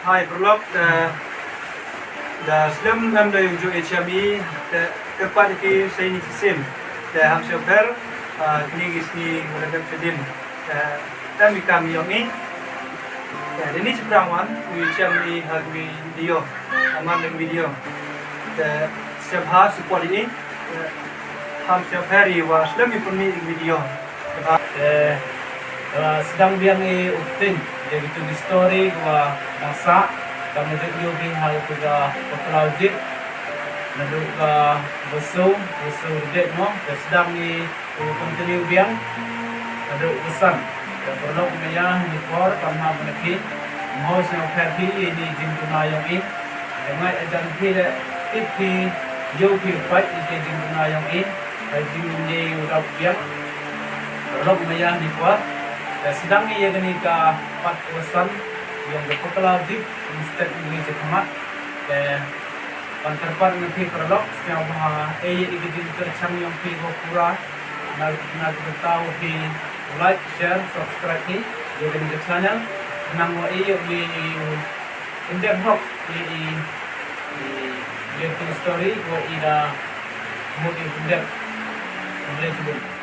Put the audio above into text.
Hai prolog da slim am da yung jo HME da tepat di saya ni sim da ham super ni gisni mulakan sedin da kami yang ni ini seberang HME hagmi video aman dengan video da sebha support ini ham super wa slim ni video sedang biang uktin jadi tu di story wa masa kami video bin hal juga pelajar naduk besu dek mo sedang ni continue biang naduk pesan dan perlu kaya ni for kama meneki mau saya happy ini jin tunayong ini dengan ajan pila tipi yo pi fight ini jin tunayong ini jin ni udah biang perlu kaya ni for sedang ia gani ka pat wasan yang berpelajir instead ini cekmat dan panterpan nanti perlok yang bahawa igidin tercang yang pigo pura nak tahu di like share subscribe ni ia gani ke channel nang wa iyo di indep hok di story wa ida mudi indep boleh sebut